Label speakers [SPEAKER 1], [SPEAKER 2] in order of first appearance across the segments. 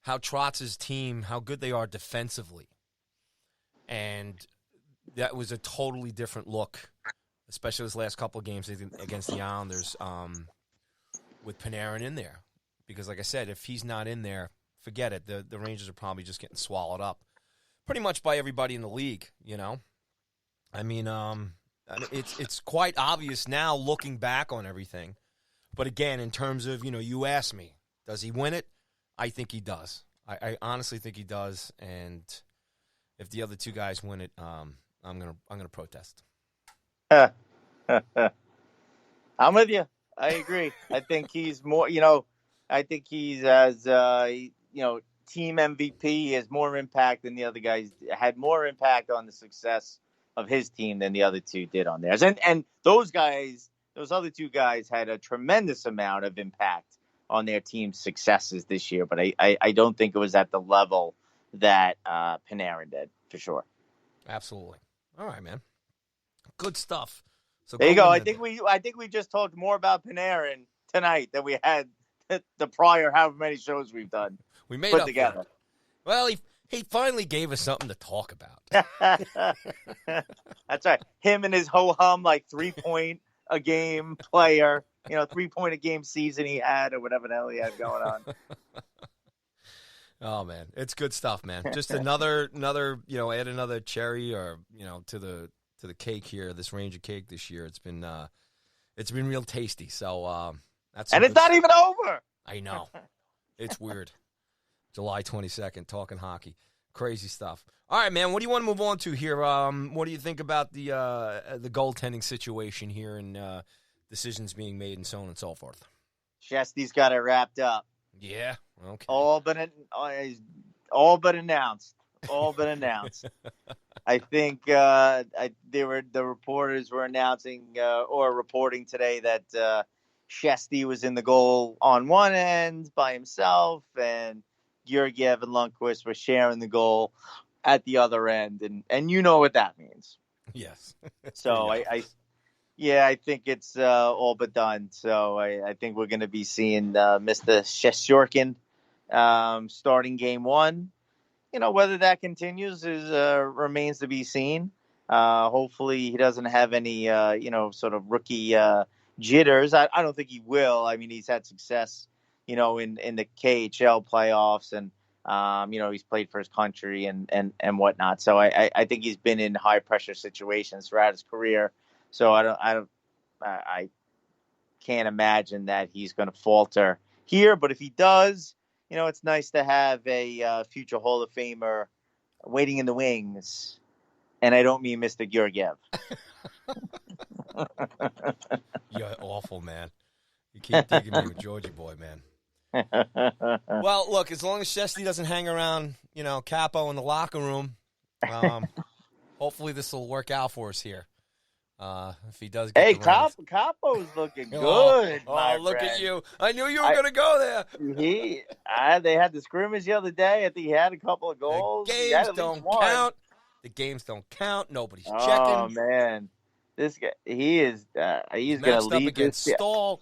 [SPEAKER 1] how Trotz's team, how good they are defensively. And that was a totally different look, especially this last couple of games against the Islanders with Panarin in there. Because, like I said, if he's not in there, forget it. The Rangers are probably just getting swallowed up pretty much by everybody in the league, you know? I mean, it's quite obvious now looking back on everything. But again, in terms of, you asked me, does he win it? I think he does. I honestly think he does. And if the other two guys win it, I'm gonna protest.
[SPEAKER 2] I'm with you. I agree. I think he's more, I think he's as, team MVP. He has more impact than the other guys, had more impact on the success of his team than the other two did on theirs. And those other two guys had a tremendous amount of impact on their team's successes this year. But I don't think it was at the level that Panarin did, for sure.
[SPEAKER 1] Absolutely. All right, man. Good stuff. So
[SPEAKER 2] there you go. I think we just talked more about Panarin tonight than we had the prior however many shows we've done.
[SPEAKER 1] We made
[SPEAKER 2] put
[SPEAKER 1] up
[SPEAKER 2] together.
[SPEAKER 1] Well, he finally gave us something to talk about.
[SPEAKER 2] That's right. Him and his ho-hum, like 3-point a game player, 3-point a game season he had, or whatever the hell he had going on.
[SPEAKER 1] Oh man, it's good stuff, man. Just another, add another cherry or to the cake here. This Ranger cake this year, it's been real tasty. So that's
[SPEAKER 2] and it's not even over.
[SPEAKER 1] I know, it's weird. July 22nd, talking hockey, crazy stuff. All right, man. What do you want to move on to here? What do you think about the goaltending situation here and decisions being made and so on and so forth?
[SPEAKER 2] Chesty's got it wrapped up.
[SPEAKER 1] Yeah. Okay.
[SPEAKER 2] All but announced. All but announced. I think the reporters were announcing or reporting today that Shesty was in the goal on one end by himself, and Georgiev and Lundqvist were sharing the goal at the other end, and you know what that means.
[SPEAKER 1] Yes.
[SPEAKER 2] So I think it's all but done. So I think we're going to be seeing Mr. Shesterkin starting game one. Whether that continues remains to be seen. Hopefully he doesn't have any, sort of rookie jitters. I don't think he will. I mean, he's had success, in the KHL playoffs, and he's played for his country and whatnot. So I think he's been in high pressure situations throughout his career. So I can't imagine that he's going to falter here. But if he does, it's nice to have a future Hall of Famer waiting in the wings. And I don't mean Mr. Georgiev.
[SPEAKER 1] You're awful, man. You keep digging me with Georgie boy, man. Well, look, as long as Shesty doesn't hang around, Capo in the locker room, hopefully this will work out for us here. If he does get
[SPEAKER 2] Capo's looking good.
[SPEAKER 1] Oh, look at you. I knew you were going to go there.
[SPEAKER 2] They had the scrimmage the other day. I think he had a couple of goals.
[SPEAKER 1] The games don't count. The games don't count. Nobody's checking.
[SPEAKER 2] Oh, man. This guy, he's going to lead
[SPEAKER 1] against Stahl.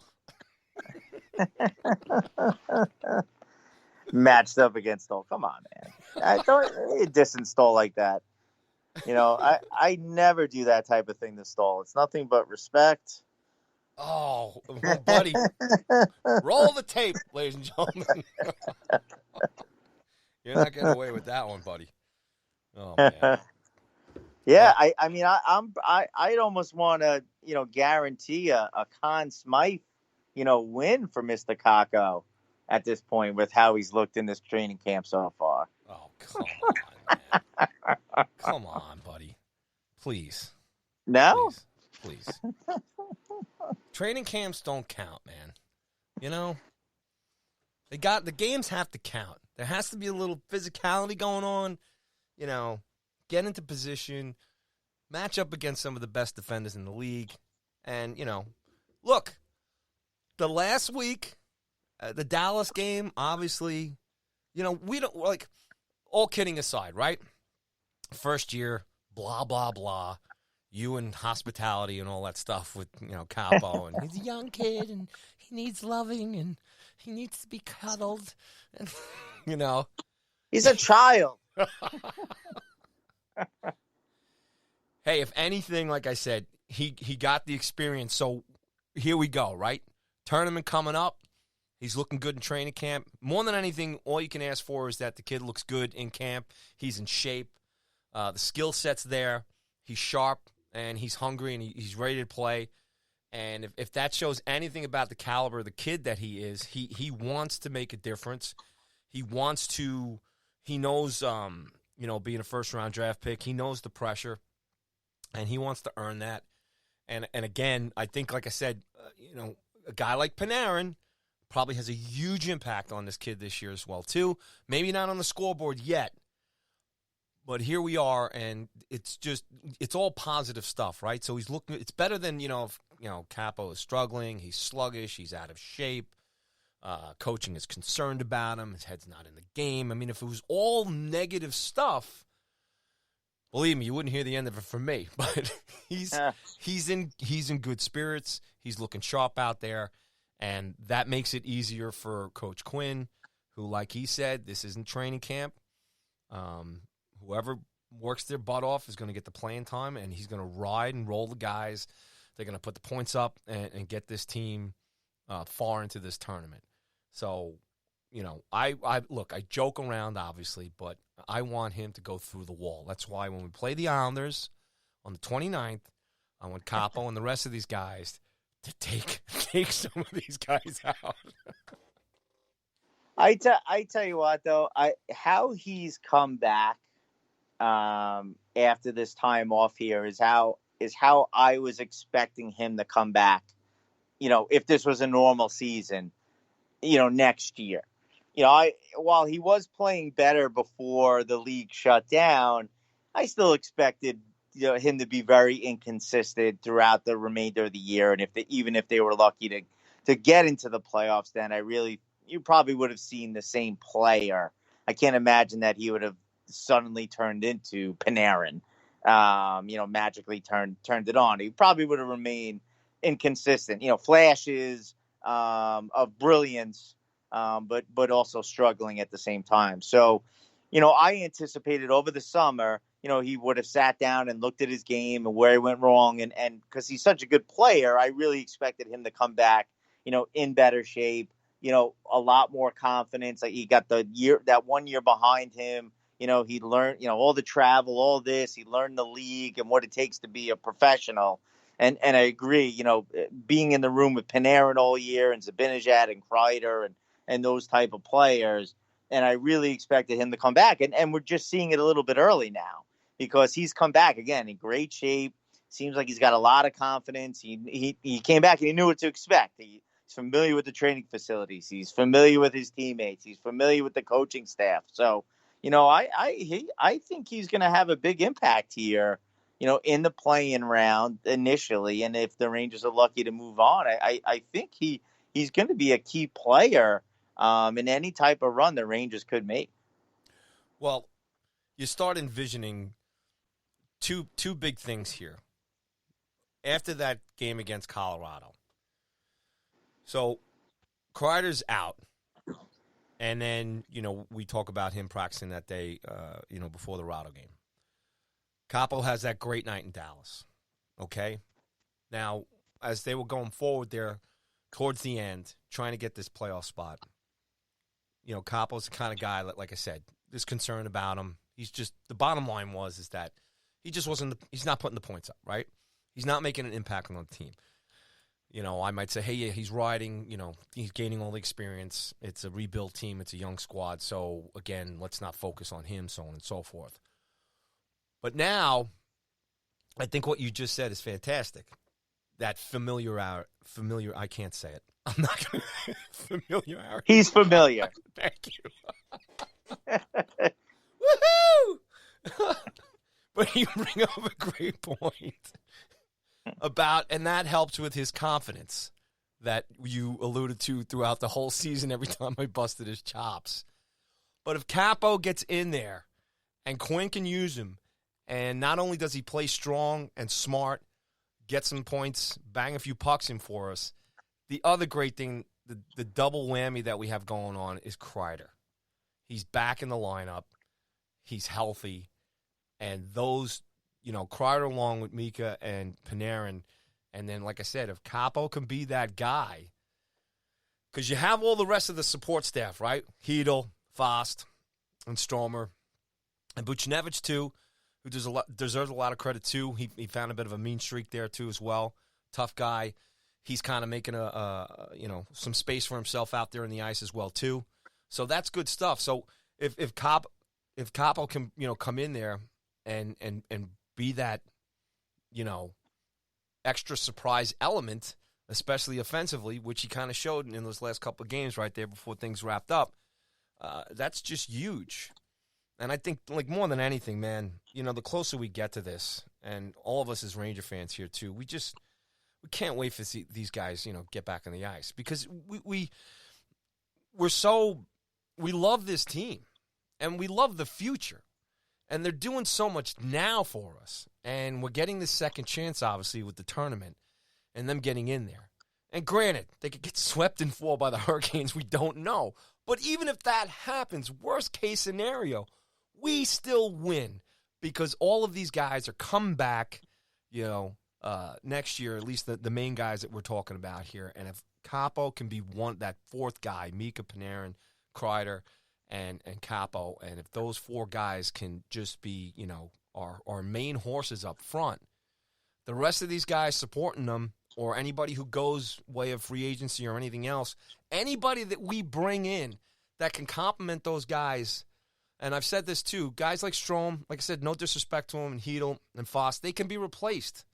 [SPEAKER 2] Matched up against Stahl. Come on, man. Don't distance Stahl like that. I never do that type of thing to Stahl. It's nothing but respect.
[SPEAKER 1] Oh, well, buddy. Roll the tape, ladies and gentlemen. You're not getting away with that one, buddy. Oh, man.
[SPEAKER 2] Yeah, I'd almost want to, guarantee a Conn Smythe, win for Mr. Kakko at this point with how he's looked in this training camp so far.
[SPEAKER 1] Oh, come on, man. Come on, buddy. Please.
[SPEAKER 2] No?
[SPEAKER 1] Please. Training camps don't count, man. The games have to count. There has to be a little physicality going on, get into position, match up against some of the best defenders in the league. And, look, the last week, the Dallas game, obviously, we don't, all kidding aside, right? First year, blah, blah, blah. you and hospitality and all that stuff with, Capo, and he's a young kid and he needs loving and he needs to be cuddled, and
[SPEAKER 2] He's a child.
[SPEAKER 1] Hey, if anything, like I said, he got the experience. So here we go, right? Tournament coming up. He's looking good in training camp. More than anything, all you can ask for is that the kid looks good in camp. He's in shape. The skill set's there. He's sharp, and he's hungry, and he's ready to play. And if that shows anything about the caliber of the kid that he is, he wants to make a difference. He wants to – he knows, being a first-round draft pick, he knows the pressure, and he wants to earn that. And again, I think, like I said, a guy like Panarin – probably has a huge impact on this kid this year as well, too. Maybe not on the scoreboard yet, but here we are, and it's all positive stuff, right? So he's looking. It's better than if, Capo is struggling. He's sluggish. He's out of shape. Coaching is concerned about him. His head's not in the game. I mean, if it was all negative stuff, believe me, you wouldn't hear the end of it from me. But he's in good spirits. He's looking sharp out there. And that makes it easier for Coach Quinn, who, like he said, this isn't training camp. Whoever works their butt off is going to get the playing time, and he's going to ride and roll the guys. They're going to put the points up and get this team far into this tournament. So, I joke around, obviously, but I want him to go through the wall. That's why when we play the Islanders on the 29th, I want Capo and the rest of these guys to take some of these guys out.
[SPEAKER 2] I tell you what, though, how he's come back after this time off here is how I was expecting him to come back. If this was a normal season, next year. While he was playing better before the league shut down, I still expected him to be very inconsistent throughout the remainder of the year, and even if they were lucky to get into the playoffs, then you probably would have seen the same player. I can't imagine that he would have suddenly turned into Panarin, magically turned it on. He probably would have remained inconsistent, flashes of brilliance, but also struggling at the same time. So, I anticipated over the summer, he would have sat down and looked at his game and where he went wrong. And because he's such a good player, I really expected him to come back, in better shape, a lot more confidence. Like he got that 1 year behind him. He learned, all the travel, all this. He learned the league and what it takes to be a professional. And I agree, being in the room with Panarin all year and Zibanejad and Kreider and those type of players. And I really expected him to come back. And we're just seeing it a little bit early now because he's come back, again, in great shape. Seems like he's got a lot of confidence. He came back and he knew what to expect. He's familiar with the training facilities. He's familiar with his teammates. He's familiar with the coaching staff. So, I think he's going to have a big impact here, in the play-in round initially. And if the Rangers are lucky to move on, I think he's going to be a key player in any type of run the Rangers could make.
[SPEAKER 1] Well, you start envisioning two big things here. After that game against Colorado. So, Kreider's out. And then, we talk about him practicing that day, before the Rado game. Capo has that great night in Dallas. Okay? Now, as they were going forward there, towards the end, trying to get this playoff spot, Capo's the kind of guy that, like I said, is concerned about him. He's just, the bottom line is that he just he's not putting the points up, right? He's not making an impact on the team. I might say, hey, yeah, he's riding, he's gaining all the experience. It's a rebuild team. It's a young squad. So, again, let's not focus on him, so on and so forth. But now, I think what you just said is fantastic. That familiar, I can't say it. I'm not going to, familiarity.
[SPEAKER 2] He's familiar.
[SPEAKER 1] Thank you. Woohoo! But you bring up a great point and that helps with his confidence that you alluded to throughout the whole season every time I busted his chops. But if Capo gets in there and Quinn can use him And not only does he play strong and smart, get some points, bang a few pucks in for us, the other great thing, the double whammy that we have going on is Kreider. He's back in the lineup. He's healthy. And those, Kreider along with Mika and Panarin, and then, like I said, if Capo can be that guy, because you have all the rest of the support staff, right? Hedel, Fost, and Stromer, and Buchnevich, too, who deserves a lot of credit, too. He found a bit of a mean streak there, too, as well. Tough guy. He's kind of making some space for himself out there in the ice as well, too. So that's good stuff. So if Capo can, come in there and be that, extra surprise element, especially offensively, which he kind of showed in those last couple of games right there before things wrapped up, that's just huge. And I think, like, more than anything, man, the closer we get to this, and all of us as Ranger fans here too, we can't wait to see these guys, get back on the ice, because we love this team, and we love the future, and they're doing so much now for us, and we're getting this second chance, obviously, with the tournament, and them getting in there. And granted, they could get swept in 4 by the Hurricanes. We don't know. But even if that happens, worst case scenario, we still win, because all of these guys are coming back, next year, at least the main guys that we're talking about here. And if Capo can be that fourth guy, Mika, Panarin, Kreider, and Capo, and if those 4 guys can just be, our main horses up front, the rest of these guys supporting them, or anybody who goes way of free agency or anything else, anybody that we bring in that can complement those guys. And I've said this too, guys like Strome, like I said, no disrespect to him, and Hedel and Fost, they can be replaced.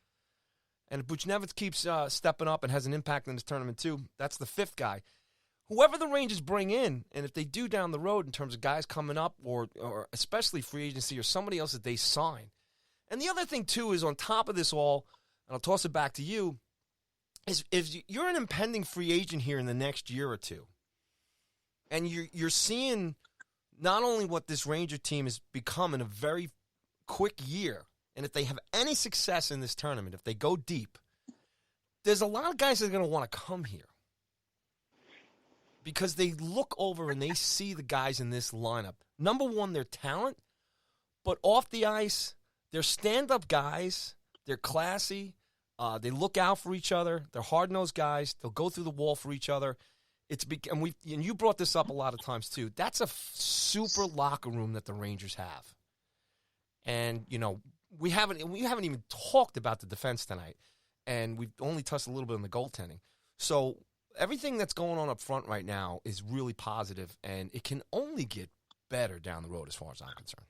[SPEAKER 1] And if Buchnevich keeps stepping up and has an impact in this tournament too, that's the 5th guy. Whoever the Rangers bring in, and if they do down the road in terms of guys coming up, or especially free agency or somebody else that they sign. And the other thing too is, on top of this all, and I'll toss it back to you, is if you're an impending free agent here in the next year or two, and you're seeing not only what this Ranger team has become in a very quick year, and if they have any success in this tournament, if they go deep, there's a lot of guys that are going to want to come here, because they look over and they see the guys in this lineup. Number one, their talent, but off the ice, they're stand-up guys. They're classy. They look out for each other. They're hard-nosed guys. They'll go through the wall for each other. And you brought this up a lot of times too. That's a super locker room that the Rangers have. And we haven't even talked about the defense tonight, and we've only touched a little bit on the goaltending. So everything that's going on up front right now is really positive, and it can only get better down the road as far as I'm concerned.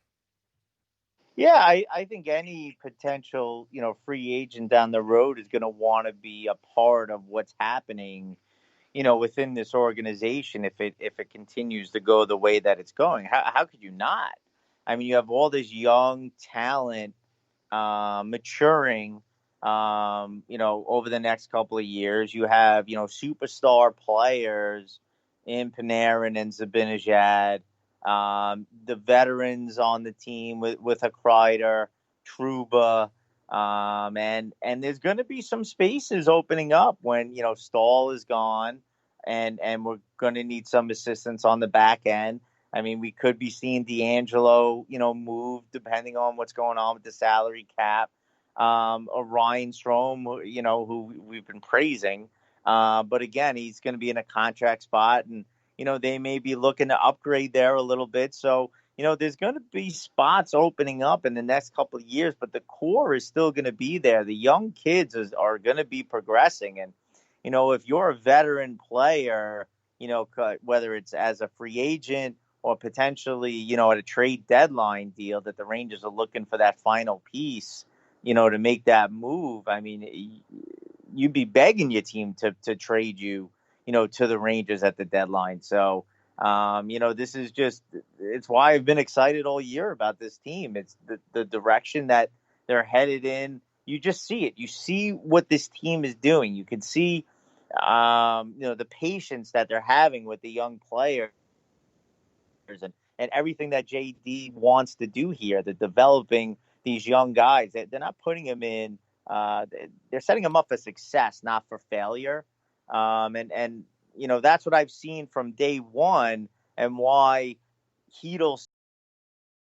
[SPEAKER 2] Yeah, I think any potential, free agent down the road is going to want to be a part of what's happening, within this organization if it continues to go the way that it's going. How could you not? I mean, you have all this young talent maturing, over the next couple of years. You have, superstar players in Panarin and Zibanejad. The veterans on the team with a Kreider, Trouba, and there's going to be some spaces opening up when Stahl is gone, and we're going to need some assistance on the back end. I mean, we could be seeing D'Angelo, move depending on what's going on with the salary cap. Or Ryan Strome, who we've been praising, but again, he's going to be in a contract spot, and they may be looking to upgrade there a little bit. So, there's going to be spots opening up in the next couple of years, but the core is still going to be there. The young kids are going to be progressing. And, if you're a veteran player, whether it's as a free agent or potentially, at a trade deadline deal, that the Rangers are looking for that final piece, to make that move. I mean, you'd be begging your team to trade you, to the Rangers at the deadline. So, this is it's why I've been excited all year about this team. It's the direction that they're headed in. You just see it. You see what this team is doing. You can see, the patience that they're having with the young players and everything that JD wants to do here, the developing these young guys. They're not putting them in. They're setting them up for success, not for failure. And that's what I've seen from day one, and why Heedle